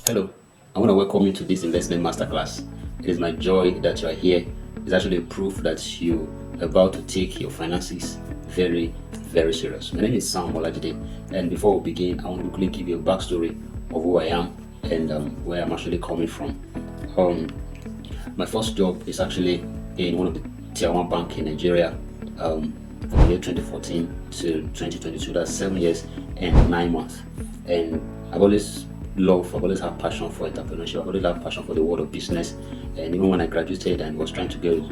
Hello, I want to welcome you to this investment masterclass. It is my joy that you are here. It's actually a proof that you are about to take your finances very, very serious. My name is Sam Olajide, and before we begin, I want to quickly give you a backstory of who I am and where I'm actually coming from. Um, my first job is actually in one of the tier one bank in Nigeria from the year 2014 to 2022. That's 7 years and 9 months. And I've always had passion for entrepreneurship. I've always had passion for the world of business. And even when I graduated and I was trying to do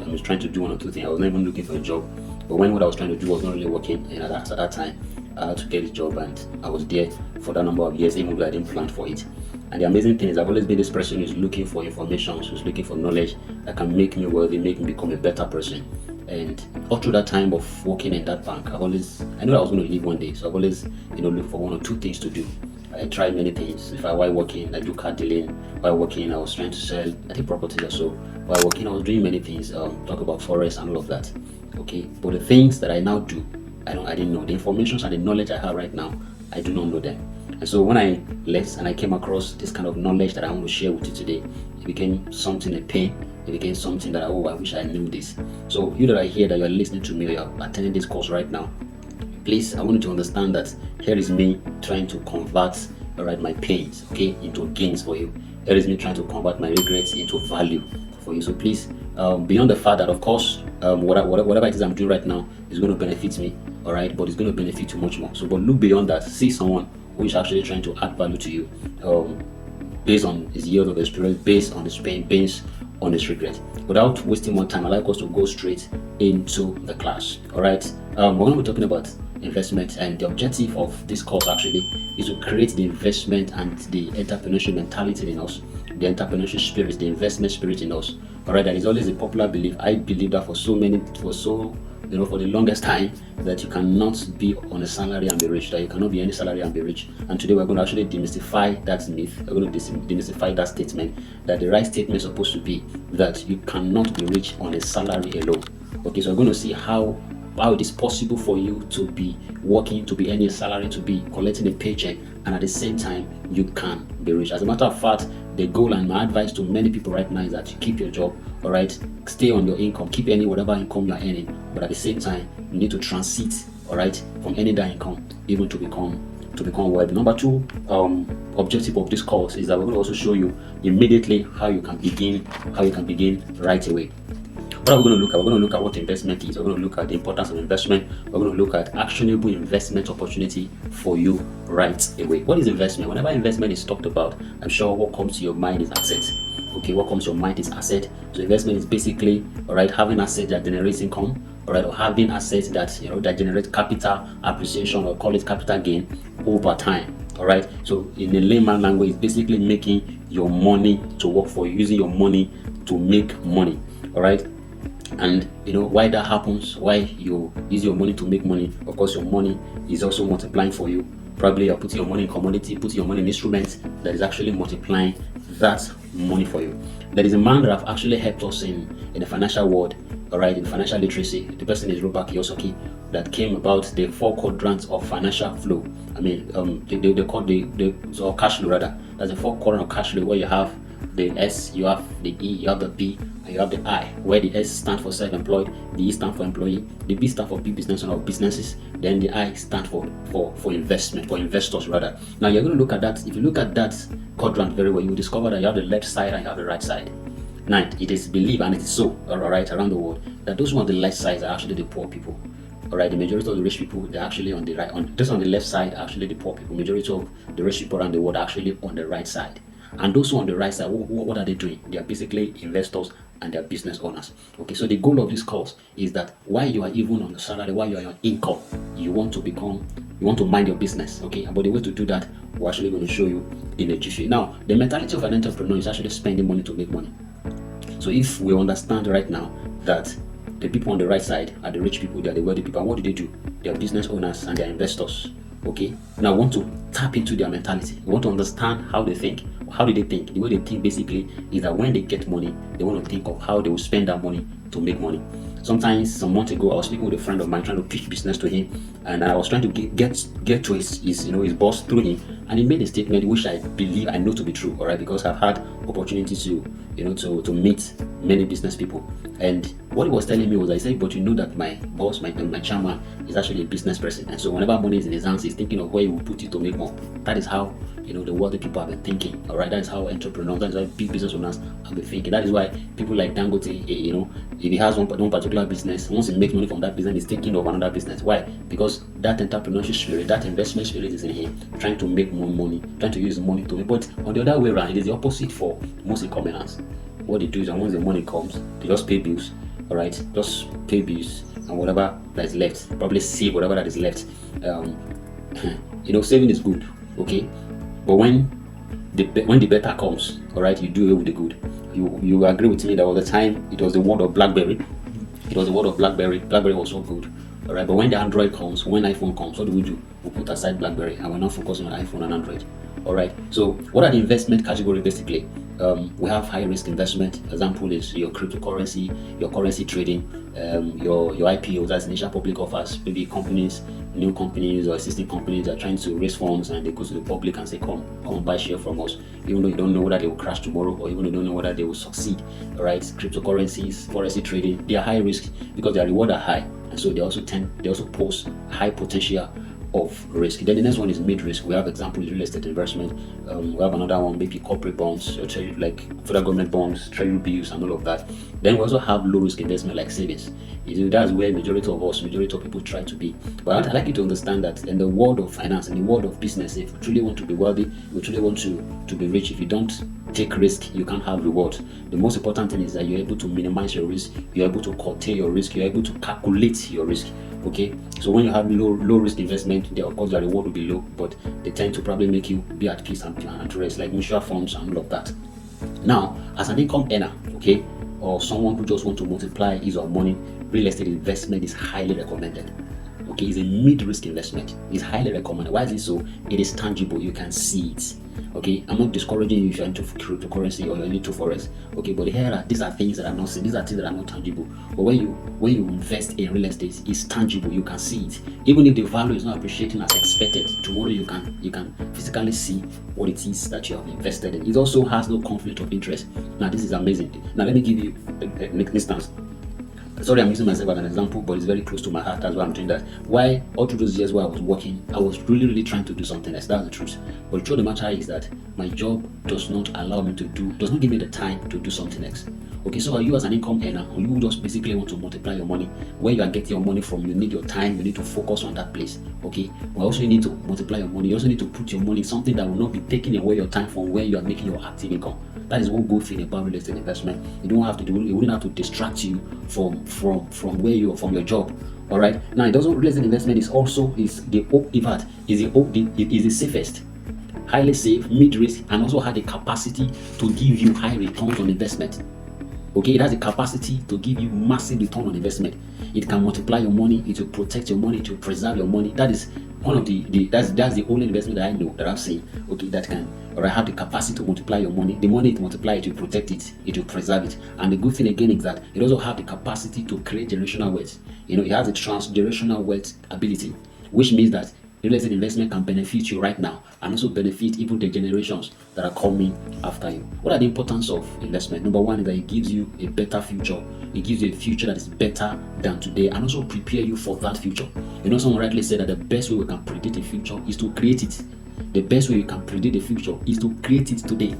one or two things. I was not even looking for a job. But when what I was trying to do was not really working, and at that time, I had to get a job, and I was there for that number of years, even though I didn't plan for it. And the amazing thing is, I've always been this person who's looking for information, who's looking for knowledge that can make me wealthy, make me become a better person. And all through that time of working in that bank, I knew I was going to leave one day, so I've always, looked for one or two things to do. I tried many things. While working, I do car dealing. While working, I was trying to sell, I think, properties or so. While working, I was doing many things. Talk about forex and all of that. Okay, but the things that I now do, I didn't know the information and the knowledge I have right now. I do not know them. And so when I left and I came across this kind of knowledge that I want to share with you today, it became something a pain. It became something that I wish I knew this. So you that are here, that you are listening to me, or you are attending this course right now, please, I want you to understand that here is me trying to convert, my pains, okay, into gains for you. Here is me trying to convert my regrets into value for you. So please, beyond the fact that, of course, whatever it is I'm doing right now is going to benefit me, all right, but it's going to benefit you much more. So, but look beyond that. See someone who is actually trying to add value to you, based on his years of experience, based on his pain, based on his regret. Without wasting more time, I'd like us to go straight into the class. All right, we're going to be talking about investment, and the objective of this course actually is to create the investment and the entrepreneurship mentality in us, the entrepreneurship spirit, the investment spirit in us. All right, that is always a popular belief. I believe that for the longest time, that you cannot be on a salary and be rich, that you cannot be any salary and be rich. And today we're going to actually demystify that myth. We're going to demystify that statement, that the right statement is supposed to be that you cannot be rich on a salary alone. Okay, so we're going to see how it is possible for you to be working, to be earning a salary, to be collecting a paycheck, and at the same time you can be rich. As a matter of fact, the goal and my advice to many people right now is that you keep your job, all right, stay on your income, keep earning whatever income you're earning, but at the same time you need to transit, all right, from earning that income even to become wealthy. Number two, objective of this course is that we're going to also show you immediately how you can begin right away. What are we going to look at? We're going to look at what investment is. We're going to look at the importance of investment. We're going to look at actionable investment opportunity for you right away. What is investment? Whenever investment is talked about, I'm sure what comes to your mind is asset. Okay, what comes to your mind is asset. So investment is basically, all right, having assets that generates income, all right, or having assets that that generate capital appreciation, or call it capital gain over time. All right. So in a layman language, it's basically making your money to work for you, using your money to make money. All right. And why that happens, why you use your money to make money. Of course, your money is also multiplying for you. Probably you're putting your money in commodity, putting your money in instruments that is actually multiplying that money for you. There is a man that have actually helped us in the financial world, all right, in financial literacy. The person is Robert Kiyosaki, that came about the four quadrants of financial flow. I mean, they call the cash flow rather. That's the four quadrant of cash flow, where you have the S, you have the E, you have the B, and you have the I, where the S stands for self-employed, the E stands for employee, the B stands for big business owner of businesses, then the I stands for investment, for investors rather. Now you're going to look at that. If you look at that quadrant very well, you will discover that you have the left side and you have the right side. Now it is believed, and it is so, all right, around the world, that those who are on the left side are actually the poor people. All right, the majority of the rich people, they're actually on the right. On the left side are actually the poor people. Majority of the rich people around the world are actually on the right side. And those who are on the right side, what are they doing? They are basically investors and they are business owners. Okay, so the goal of this course is that while you are even on the salary, while you are on income, you want to mind your business. Okay, but the way to do that, we're actually going to show you in a jiffy. Now, the mentality of an entrepreneur is actually spending money to make money. So if we understand right now that the people on the right side are the rich people, they are the wealthy people, and what do? They are business owners and they are investors. Okay, now I want to tap into their mentality. I want to understand how they think. How do they think? The way they think basically is that when they get money, they want to think of how they will spend that money to make money. Sometimes some months ago, I was speaking with a friend of mine trying to pitch business to him, and I was trying to get to his boss through him, and he made a statement which I believe I know to be true, all right, because I've had opportunities to to meet many business people. And what he was telling me was, I said, but you know that my boss, my chairman, is actually a business person, and so whenever money is in his hands, he's thinking of where he will put it to make more. That is how the wealthy people have been thinking, all right. That is how entrepreneurs, that is why big business owners have been thinking. That is why people like Dangote, if he has one particular business, once he makes money from that business, he's thinking of another business. Why? Because that entrepreneurship spirit, that investment spirit is in him, trying to make more money, trying to use money to make. But on the other way around, it is the opposite for most income earners. What they do is, once the money comes, they just pay bills, all right, just pay bills, and whatever that is left, probably save whatever that is left. Saving is good, okay, but when the better comes, all right, you do it with the good. You agree with me that all the time it was the world of BlackBerry. It was the world of BlackBerry. BlackBerry was so good, all right. But when the Android comes, when iPhone comes, what do? We put aside BlackBerry and we're not focusing on iPhone and Android. All right. So what are the investment category basically? We have high risk investment. Example is your cryptocurrency, your currency trading, your IPOs, that's initial public offers. Maybe new companies or existing companies are trying to raise funds, and they go to the public and say, come and buy share from us, even though you don't know whether they will crash tomorrow, or even though you don't know whether they will succeed. All right, cryptocurrencies, currency trading, they are high risk because their reward are high, and so they also pose high potential of risk. Then the next one is mid risk. We have example real estate investment. We have another one, maybe corporate bonds, or like federal government bonds, treasury bills, and all of that. Then we also have low risk investment like savings. That's where majority of people try to be. But I'd like you to understand that in the world of finance, in the world of business, if you truly want to be wealthy, if you truly want to be rich, if you don't take risk, you can't have reward. The most important thing is that you're able to minimize your risk, you're able to curtail your risk, you're able to calculate your risk. Okay, so when you have low risk investment, there of course the reward will be low, but they tend to probably make you be at peace and at rest, like mutual funds and all of that. Now, as an income earner, okay, or someone who just want to multiply his or her money, real estate investment is highly recommended. Okay, it's a mid-risk investment. It's highly recommended. Why is it so? It is tangible. You can see it. Okay, I'm not discouraging you if you're into cryptocurrency or you're into forex. Okay, but these are things that are not seen. These are things that are not tangible. But when you invest in real estate, it's tangible. You can see it. Even if the value is not appreciating as expected, tomorrow you can physically see what it is that you have invested in. It also has no conflict of interest. Now this is amazing. Now let me give you an instance. Sorry, I'm using myself as an example, but it's very close to my heart. That's why I'm doing that. Why all through those years while I was working, I was really trying to do something else. That's the truth. But the truth of the matter is that my job does not give me the time to do something else. Okay, so are you as an income earner, or you just basically want to multiply your money, where you are getting your money from, you need your time, you need to focus on that place. Okay, but also you need to multiply your money. You also need to put your money in something that will not be taking away your time from where you are making your active income. That is one good thing about real estate investment. It wouldn't have to distract you from your job. All right. Now, real estate investment is the safest, highly safe, mid-risk, and also has the capacity to give you high returns on investment. Okay, it has the capacity to give you massive return on investment. It can multiply your money, it will protect your money, it will preserve your money. That is one of that's the only investment that I know, that I've seen. Okay, that can have the capacity to multiply your money. The money it multiplies, it will protect it, it will preserve it. And the good thing again is that it also have the capacity to create generational wealth. It has a transgenerational wealth ability, which means that real estate investment can benefit you right now and also benefit even the generations that are coming after you. What are the importance of investment? Number one is that it gives you a better future. It gives you a future that is better than today, and also prepare you for that future. Someone rightly said that the best way we can predict the future is to create it. The best way you can predict the future is to create it today.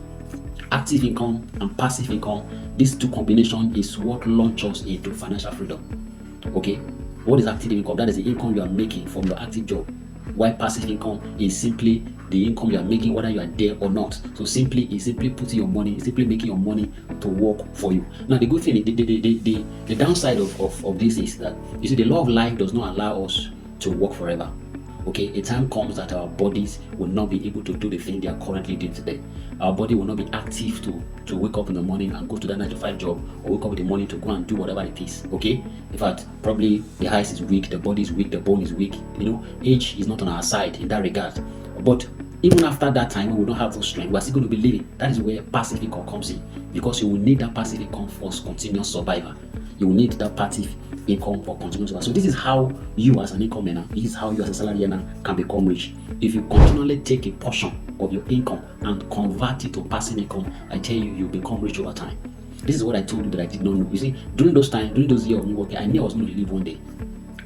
Active income and passive income, these two combinations is what launches us into financial freedom. Okay, what is active income? That is the income you are making from your active job. While passive income is simply the income you are making whether you are there or not. So it's simply putting your money, simply making your money to work for you. Now the good thing, the downside of this is that the law of life does not allow us to work forever. Okay, a time comes that our bodies will not be able to do the thing they are currently doing today. Our body will not be active to wake up in the morning and go to that 9-to-5 job, or wake up in the morning to go and do whatever it is. Okay, in fact, probably the eyes is weak, the body is weak, the bone is weak. Age is not on our side in that regard. But even after that time, when we don't have those strength, we're still going to be living. That is where passive income comes in, because you will need that passive income for continuous survival. You will need that passive income or continuous wealth. So this is how you as an income earner, this is how you as a salary earner can become rich. If you continually take a portion of your income and convert it to passive income, I tell you, you become rich over time. This is what I told you that I did not know. You see, during those years of me working, I knew I was going to leave one day.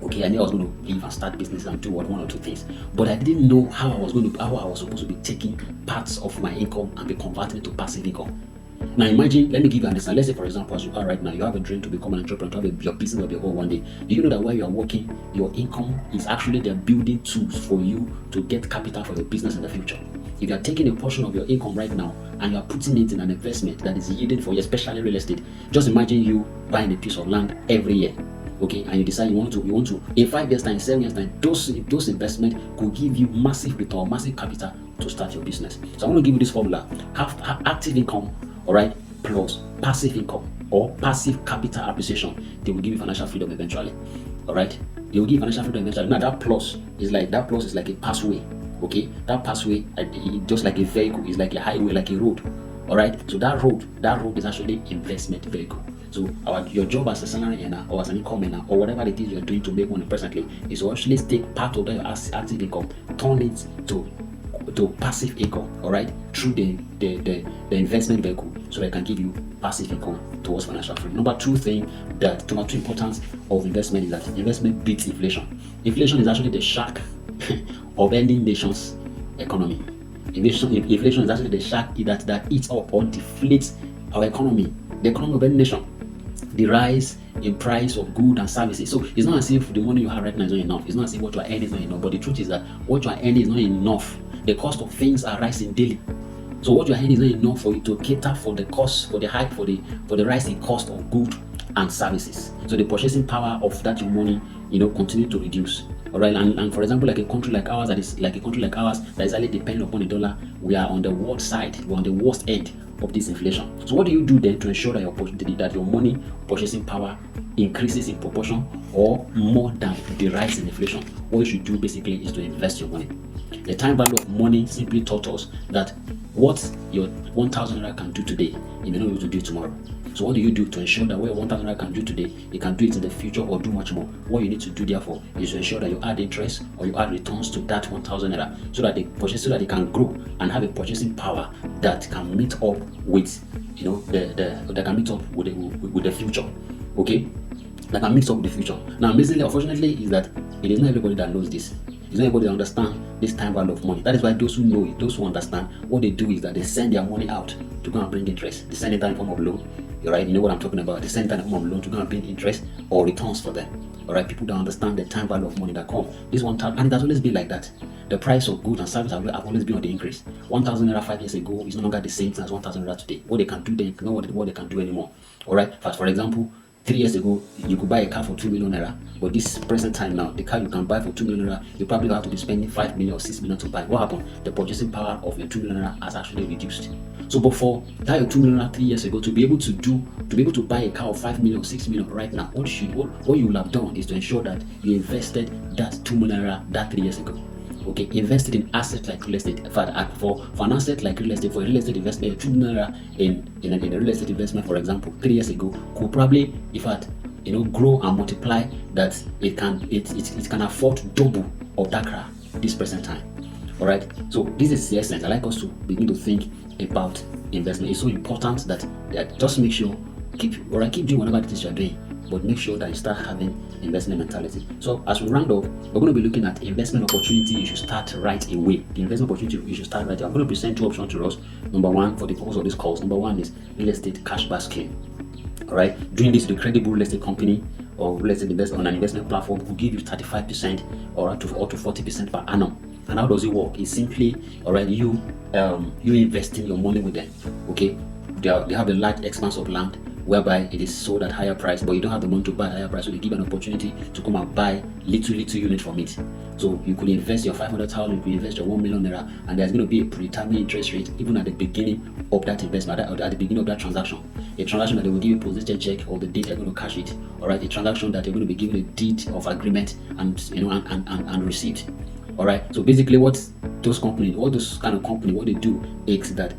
Okay, I knew I was going to leave and start business and do one or two things, but I didn't know how I was supposed to be taking parts of my income and be converting it to passive income. Now imagine, let me give you an example. Let's say, for example, as you are right now, you have a dream to become an entrepreneur, to have your business of your own one day. Do you know that while you are working, your income is actually the building tools for you to get capital for your business in the future? If you are taking a portion of your income right now and you are putting it in an investment that is yielding for you, especially real estate, just imagine you buying a piece of land every year. Okay, and you decide you want to in 5 years time, 7 years time, those investments could give you massive return, massive capital to start your business. So I want to give you this formula: have active income, all right, plus passive income or passive capital appreciation. They will give you financial freedom eventually. All right, they will give you financial freedom eventually. Now that plus is like a pathway. Okay, that pathway, just like a vehicle, is like a highway, like a road. All right, so that road is actually investment vehicle. So your job as a salary earner or as an income earner or whatever it is you're doing to make money presently is to actually take part of your active income, turn it to passive income, all right, through the investment vehicle, so that can give you passive income towards financial freedom. Number two importance of investment is that investment beats inflation. Inflation is actually the shark of any nation's economy. Inflation is actually the shark that eats up or deflates our economy, the economy of any nation. The rise in price of goods and services. So it's not as if the money you have right now is not enough. It's not as if what you are earning is not enough. But the truth is that what you are earning is not enough. The cost of things are rising daily. So what you are earning is not enough for you to cater for the cost, for the rising cost of goods and services. So the purchasing power of that your money, continue to reduce. All right, and for example, like a country like ours that is highly dependent upon the dollar, we are on the worst side. We're on the worst end of this inflation. So what do you do then to ensure that your money purchasing power increases in proportion or more than the rise in inflation? What you should do basically is to invest your money. The time value of money simply taught us that what your 1,000 naira can do today, you may not be able to do tomorrow. So what do you do to ensure that what your 1,000 naira can do today, you can do it in the future or do much more? What you need to do therefore is to ensure that you add interest or you add returns to that 1,000 naira so that they can grow and have a purchasing power that can meet up with that can meet up with the future. Okay, that can mix up with the future. Now, amazingly, unfortunately, is that it is not everybody that knows this. It's not everybody that understands this time value of money. That is why those who know it, those who understand, what they do is that they send their money out to go and bring interest. They send it in form of loan. Right? You know what I'm talking about. They send it in form of loan to go and bring interest or returns for them. All right, people don't understand the time value of money that comes. This 1,000, and it has always been like that. The price of goods and services have always been on the increase. 1,000 naira 5 years ago is no longer the same thing as 1,000 naira today. What they can do then, not what they can do anymore. All right, for example, 3 years ago, you could buy a car for 2 million naira, but this present time now, the car you can buy for 2 million naira, you probably have to be spending 5 million or 6 million to buy. What happened? The purchasing power of your 2 million naira has actually reduced. So before that, your 2 million naira 3 years ago, to be able to buy a car of 5 million, 6 million right now, what you will have done is to ensure that you invested that 2 million naira that 3 years ago. Okay, invested in assets like real estate. In fact, for an asset like real estate, for a real estate investment, 2 million naira in a real estate investment, for example, 3 years ago, could probably, in fact, grow and multiply that it can afford double of that car this present time. All right, so this is the essence. I like us to begin to think about investment. It's so important that just make sure keep doing whatever it is you're doing, but make sure that you start having investment mentality. So as we round up, we're going to be looking at investment opportunity you should start right away. The investment opportunity you should start right away. I'm going to present two options to us. Number one, for the purpose of this course, number one is real estate cashback scheme. All right, doing this with a credible real estate company or real estate investment on an investment platform will give you 35% or to 40% per annum. And how does it work? It's simply, all right, you investing your money with them. Okay, they have a large expanse of land whereby it is sold at higher price, but you don't have the money to buy at higher price, so they give an opportunity to come and buy little unit from it. So you could invest your 500,000, you could invest your 1 million naira, and there's going to be a predetermined interest rate even at the beginning of that investment, at the beginning of that transaction. A transaction that they will give you a positive check of the date you're going to cash it. All right, a transaction that you're going to be given a deed of agreement and receipt. All right, so basically what those kind of company, what they do is that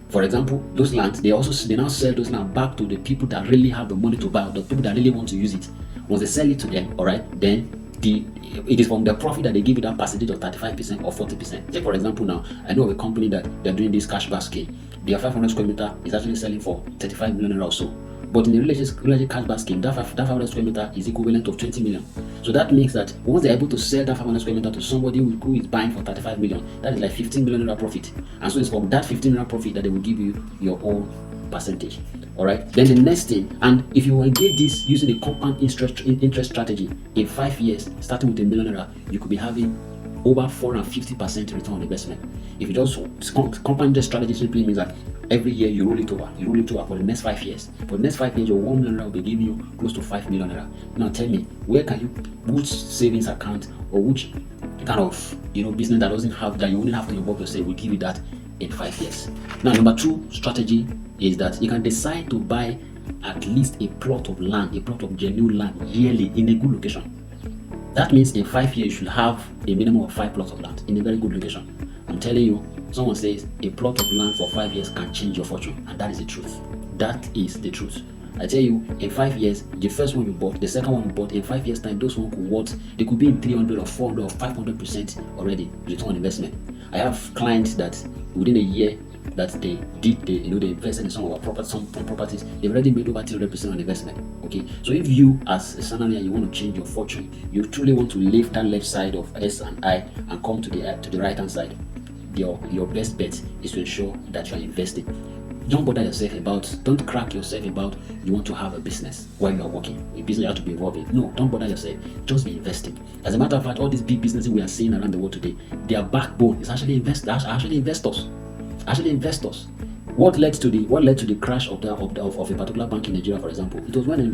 For example, those lands, they now sell those land back to the people that really have the money to buy, the people that really want to use it. Once they sell it to them, all right, then it is from the profit that they give you that percentage of 35% or 40%. Say for example, now I know of a company that they're doing this cashback scheme. Their 500 square meter is actually selling for 35 million or so. But in the relationship cashback scheme, that 500 square meter is equivalent of 20 million. So that means that once they're able to sell that 500 square meter to somebody who is buying for 35 million, that is like 15 million profit. And so it's from that 15 million profit that they will give you your own percentage. All right. Then the next thing, and if you engage this using a compound interest strategy, in 5 years, starting with $1 million, you could be having over 450% return on investment. If you just compound interest strategy simply means that every year you roll it over for the next 5 years. For the next 5 years, your $1 million will be giving you close to $5 million. Now tell me, which savings account or which kind of business that doesn't have that you only have to involve yourself will give you that in 5 years. Now, number 2 strategy is that you can decide to buy at least a plot of land, a plot of genuine land yearly in a good location. That means in 5 years you should have a minimum of 5 plots of land in a very good location. I'm telling you, someone says a plot of land for 5 years can change your fortune, and that is the truth. That is the truth. I tell you, in 5 years, the first one you bought, the second one you bought, in 5 years time, those one they could be in 300 or 400 or 500% already return on investment. I have clients that within a year that they invested in some properties, they've already made over 300% on investment. Okay, so if you as a salary you want to change your fortune, you truly want to leave that left side of S and I and come to the right hand side, your best bet is to ensure that you are investing. Don't crack yourself about you want to have a business while you are working. A business you have to be involved in. No, don't bother yourself. Just be investing. As a matter of fact, all these big businesses we are seeing around the world today, their backbone is actually investors. What led to the crash of a particular bank in Nigeria, for example? It was when an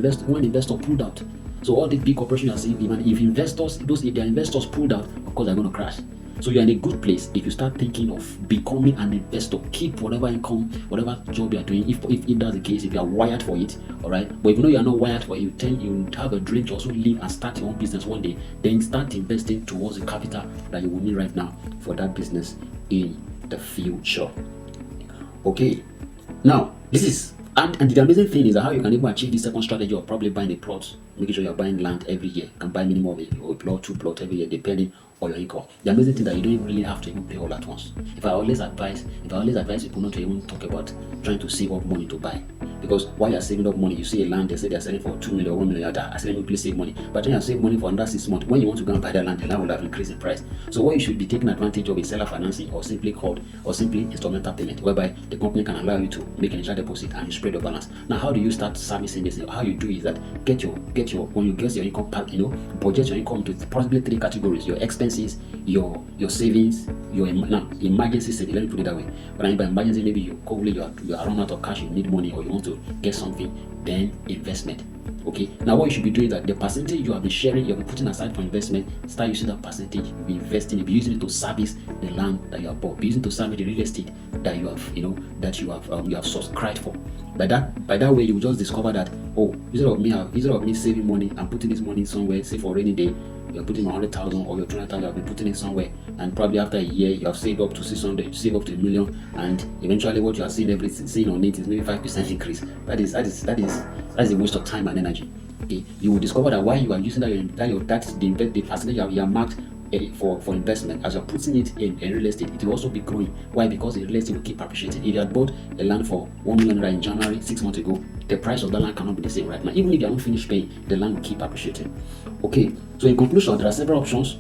investor pulled out. So all these big corporations you are seeing, if their investors pulled out, of course they're going to crash. So you're in a good place if you start thinking of becoming an investor. Keep whatever income, whatever job you are doing, if that's the case, if you are wired for it, all right. But if you know you are not wired for it, you have a dream to also live and start your own business one day, then start investing towards the capital that you will need right now for that business in the future. Okay, now this is and the amazing thing is that how you can even achieve this second strategy of probably buying a plot, making sure you're buying land every year. You can buy minimum of a plot, 2 plots every year, depending on your income. The amazing thing that you don't even really have to even pay all at once. If I always advise people not to even talk about trying to save up money to buy. Because while you're saving up money, you see a land, they say they're selling for 2 million or 1 million. I say, let me please save money. But then you save money for another 6 months. When you want to go and buy that land, the land will have increased in price. So what you should be taking advantage of is seller financing or simply instrumental payment, whereby the company can allow you to make an initial deposit and you spread your balance. Now, how do you start servicing this? How you do is that when you get your income, budget your income to possibly 3 categories: your expenses, your savings, your emergency saving. Let me put it that way. But I mean by emergency, maybe you are run out of cash, you need money, or you want to get something, then investment. Okay, now what you should be doing is that the percentage you have been sharing, you have been putting aside for investment, start using that percentage, you'll be investing, you'll be using it to service the land that you have bought, be using it to service the real estate that you have subscribed for. By that way, you will just discover that, instead of me saving money and putting this money somewhere, say for a rainy day, you're putting 100,000 or your 200,000, you've been putting it somewhere, and probably after a year you have saved up to 600, you save up to $1 million, and eventually what you are seing on it is maybe 5% increase. That is a waste of time and energy. Okay, you will discover that while you are using the percentage you have marked for investment, as you're putting it in real estate, it will also be growing. Why? Because the real estate will keep appreciating. If you had bought a land for $1 million in January 6 months ago, the price of that land cannot be the same right now. Even if you haven't finished paying, the land will keep appreciating. Okay, so in conclusion, there are several options,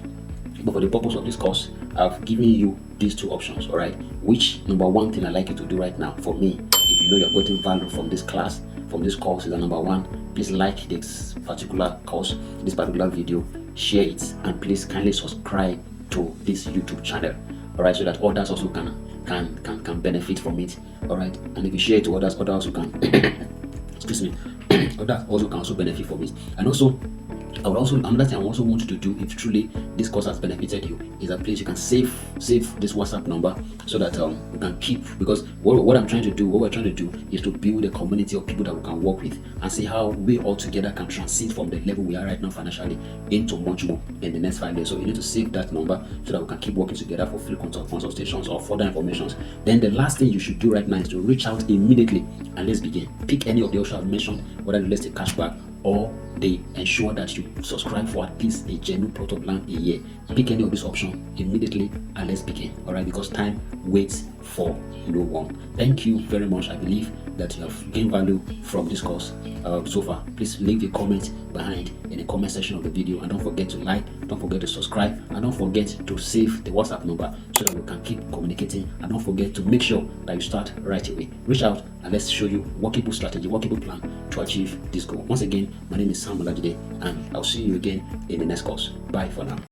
but for the purpose of this course, I've given you these 2 options. All right, which number 1 thing I'd like you to do right now for me, if you know you're getting value from this class, from this course, is that number 1, please like this particular course, this particular video, share it, and please kindly subscribe to this YouTube channel. All right, so that others also can benefit from it. All right, and if you share it to others also can excuse me others also can benefit from it. And also I would also, another thing I also want you to do, if truly this course has benefited you, is that please you can save this WhatsApp number so that we can keep, because what I'm trying to do, what we're trying to do is to build a community of people that we can work with and see how we all together can transit from the level we are right now financially into much more in the next 5 years. So you need to save that number so that we can keep working together for free consultations or further information. Then the last thing you should do right now is to reach out immediately and let's begin. Pick any of the options I've mentioned, whether it's a cashback or they ensure that you subscribe for at least a genuine plot of land a year. Pick any of these options immediately and let's begin. All right, because time waits for no one. Thank you very much. I believe that you have gained value from this course so far. Please leave a comment behind in the comment section of the video, and don't forget to like, don't forget to subscribe, and don't forget to save the WhatsApp number so that we can keep communicating. And don't forget to make sure that you start right away. Reach out and let's show you workable strategy, workable plan to achieve this goal. Once again, my name is Sam Olajide, and I'll see you again in the next course. Bye for now.